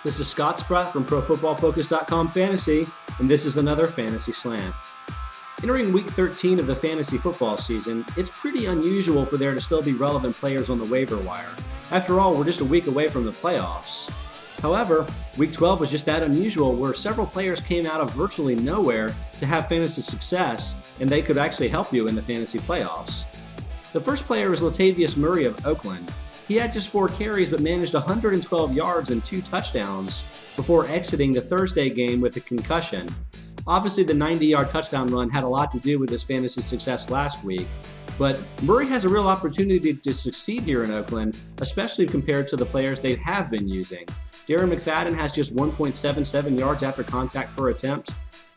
This is Scott Spratt from ProFootballFocus.com Fantasy, and this is another Fantasy Slant. Entering Week 13 of the fantasy football season, it's pretty unusual for there to still be relevant players on the waiver wire. After all, we're just a week away from the playoffs. However, Week 12 was just that unusual, where several players came out of virtually nowhere to have fantasy success, and they could actually help you in the fantasy playoffs. The first player is Latavius Murray of Oakland. He had just 4 carries but managed 112 yards and 2 touchdowns before exiting the Thursday game with a concussion. Obviously, the 90-yard touchdown run had a lot to do with his fantasy success last week, but Murray has a real opportunity to succeed here in Oakland, especially compared to the players they have been using. Darren McFadden has just 1.77 yards after contact per attempt,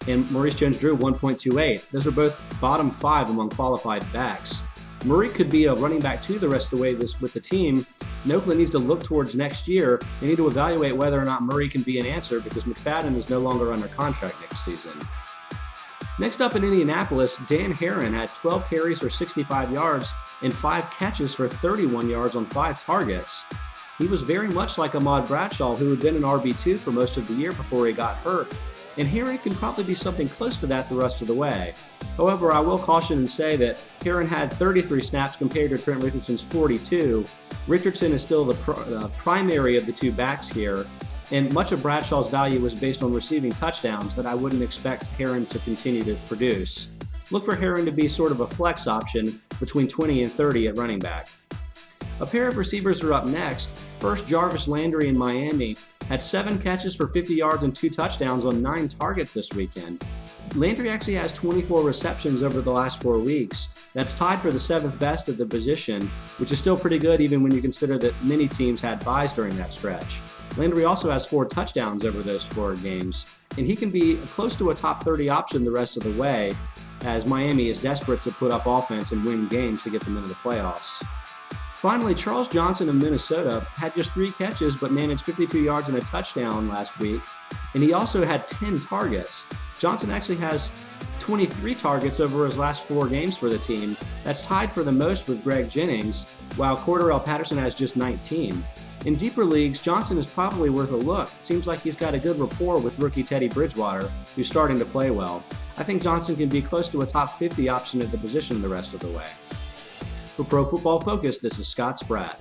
and Maurice Jones-Drew 1.28. Those are both bottom 5 among qualified backs. Murray could be a running back 2 the rest of the way with the team. And Oakland needs to look towards next year. They need to evaluate whether or not Murray can be an answer because McFadden is no longer under contract next season. Next up in Indianapolis, Dan Haren had 12 carries for 65 yards and 5 catches for 31 yards on 5 targets. He was very much like Ahmad Bradshaw, who had been an RB2 for most of the year before he got hurt, and Haren can probably be something close to that the rest of the way. However, I will caution and say that Haren had 33 snaps compared to Trent Richardson's 42. Richardson is still the primary of the 2 backs here, and much of Bradshaw's value was based on receiving touchdowns that I wouldn't expect Haren to continue to produce. Look for Haren to be sort of a flex option between 20 and 30 at running back. A pair of receivers are up next. First, Jarvis Landry in Miami had 7 catches for 50 yards and 2 touchdowns on 9 targets this weekend. Landry actually has 24 receptions over the last 4 weeks. That's tied for the 7th best at the position, which is still pretty good even when you consider that many teams had byes during that stretch. Landry also has 4 touchdowns over those 4 games, and he can be close to a top 30 option the rest of the way, as Miami is desperate to put up offense and win games to get them into the playoffs. Finally, Charles Johnson of Minnesota had just 3 catches but managed 52 yards and a touchdown last week, and he also had 10 targets. Johnson actually has 23 targets over his last 4 games for the team. That's tied for the most with Greg Jennings, while Cordarrelle Patterson has just 19. In deeper leagues, Johnson is probably worth a look. It seems like he's got a good rapport with rookie Teddy Bridgewater, who's starting to play well. I think Johnson can be close to a top 50 option at the position the rest of the way. For Pro Football Focus, this is Scott Spratt.